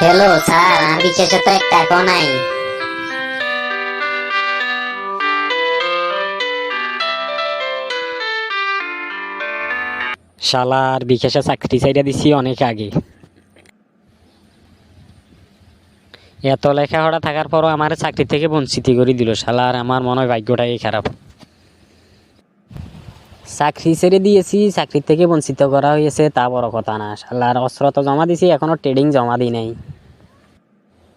Hello sir, আর বিকাশে তো এক টাকাও নাই। শালার বিকাশে চাকরি চাইরা দিছি অনেক আগে। এত লেখাপড়া থাকার পরও আমার চাকরি থেকে বঞ্চিত করে দিল শালার। আমার মনে হয় ভাগ্যটাই খারাপ। চাকরি ছেড়ে দিয়েছি, চাকরি থেকে বঞ্চিত করা হয়েছে, তা বড় কথা না। শালার অস্ত্র তো জমা দিছি, এখনো ট্রেডিং জমা দিই নাই।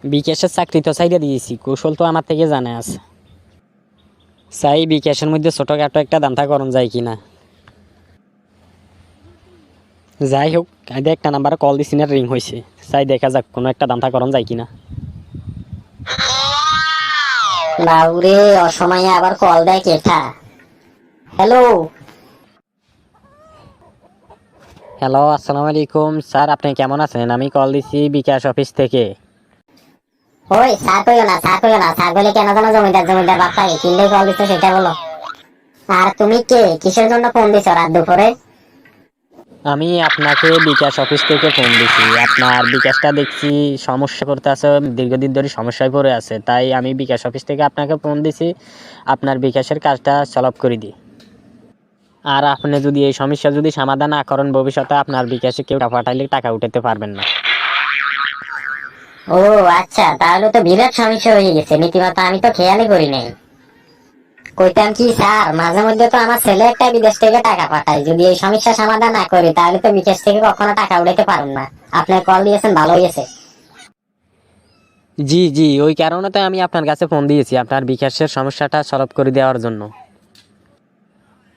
বিকাশের চাকরি তো চাইরা দিয়েছি, কৌশল তো আমার থেকে জানা আছে। চাই বিকাশের মধ্যে ছোটখাটো একটা দান্তা করণ যায় কিনা। যাই হোক, আগে একটা নাম্বারে কল দিছি না, রিং হয়েছে। চাই দেখা যাক কোনো একটা দান্তা করণ যায় কিনা। লাউরে, অসময়ে আবার কল দেয় কেঠা? হ্যালো। হ্যালো, আসসালামু আলাইকুম স্যার, আপনি কেমন আছেন? আমি কল দিছি বিকাশ অফিস থেকে। ওই স্যার কইও না, স্যার কইও না, স্যার বলে কেন যেন জমিদার জমিদার বাপ্পাকে কিনলে কল দিছো সেটা বলো। আর তুমি কে, কিসের জন্য ফোন দিছো রাত দুপুরে? আমি আপনাকে বিকাশ অফিস থেকে ফোন দিছি। আপনার বিকাশটা দেখছি সমস্যা করতে আছে, দীর্ঘদিন ধরে সমস্যায় পড়ে আছে, তাই আমি বিকাশ অফিস থেকে আপনাকে ফোন দিছি আপনার বিকাশের কাজটা সলভ করে দিই। আর আপনি যদি এই সমস্যা যদি সমাধান না করেন, ভবিষ্যতে আপনার বিকাশে কেউ টাকা পাঠাইলে টাকা উঠাতে পারবেন না। ও আচ্ছা, তাহলে তো বিরাট সমস্যা হয়ে গেছে। নীতিমাতা আমি তো খেয়ালই করি নাই। কইতাম কি স্যার, মাঝে মধ্যে তো আমার ছেলে একটা বিদেশ থেকে টাকা পাঠায়, যদি এই সমস্যা সমাধান না করি তাহলে তো বিদেশ থেকে কখনো টাকা উঠাতে পারুন না। আপনি কল দিয়েছেন, ভালো হয়েছে। জি জি, ওই কারণে তো আমি আপনার কাছে ফোন দিয়েছি, আপনার বিকাশের সমস্যাটা সলভ করে দেওয়ার জন্য।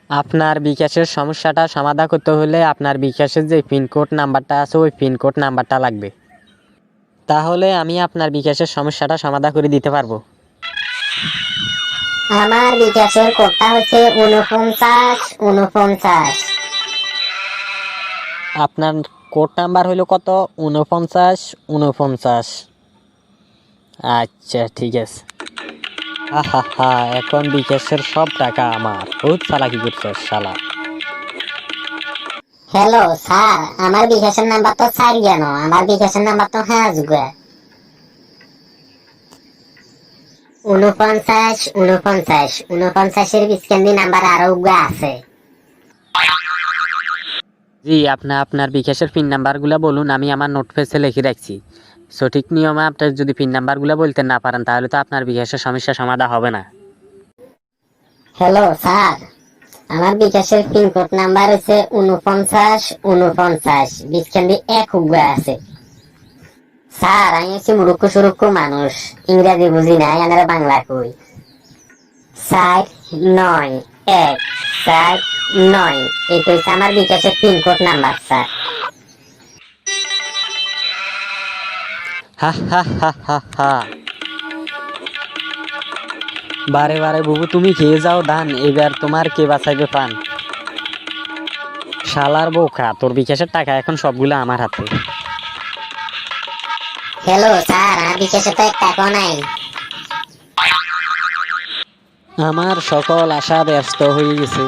আপনার বিকাশের সমস্যাটা সমাধান করতে হলে আপনার বিকাশের যে পিনকোড নাম্বারটা আছে ওই পিনকোড নাম্বারটা লাগবে। তাহলে আমি আপনার বিকাশের সমস্যাটা সমাধান করে দিতে পারবো। আমার বিকাশের কোডটা হচ্ছে 49 49। আপনার কোড নাম্বার হইলো কত? 49 49। আচ্ছা ঠিক আছে। হা হা, এখন বিকাশের সব টাকা আমার। বহুত চালাকি করছো শালা। হ্যালো স্যার, আমার বিকাশের নাম্বার তো স্যার কেন, আমার বিকাশের নাম্বার তো হ্যাঁ যুগা। 49 49 49 বিস্কেন্দি নাম্বার আরো উগা আছে। জি, আপনার বিকাশের পিন নাম্বারগুলো বলুন, আমি আমার নোট পেজে লিখে রাখছি। সঠিক নিয়মে আপনার যদি পিন নাম্বারগুলো বলতে না পারেন তাহলে তো আপনার বিকাশের সমস্যা সমাধান হবে না। হ্যালো স্যার, আমার বিকাশের পিনকোড নাম্বার হচ্ছে 49 49 বিস্কেন্দি এক উগা আছে। স্যার, আমি হচ্ছি মুরুক্কু সুরুক্কু মানুষ, ইংরেজি বুঝি না, এনারা বাংলা কই। 49 1 49, এটা হচ্ছে আমার বিকাশের পিনকোড নাম্বার স্যার। হা হা হা হা হা। বারে বারে বুবু তুমি খেয়ে যাও ধান, এবার তোমার কে বাঁচাইবে পান। শালার বোকা, তোর বিকাশের টাকা এখন সবগুলো আমার হাতে। হ্যালো স্যার, আমার বিকাশে তো এক টাকাও নাই। আমার সকল আশা ব্যস্ত হয়ে গেছে।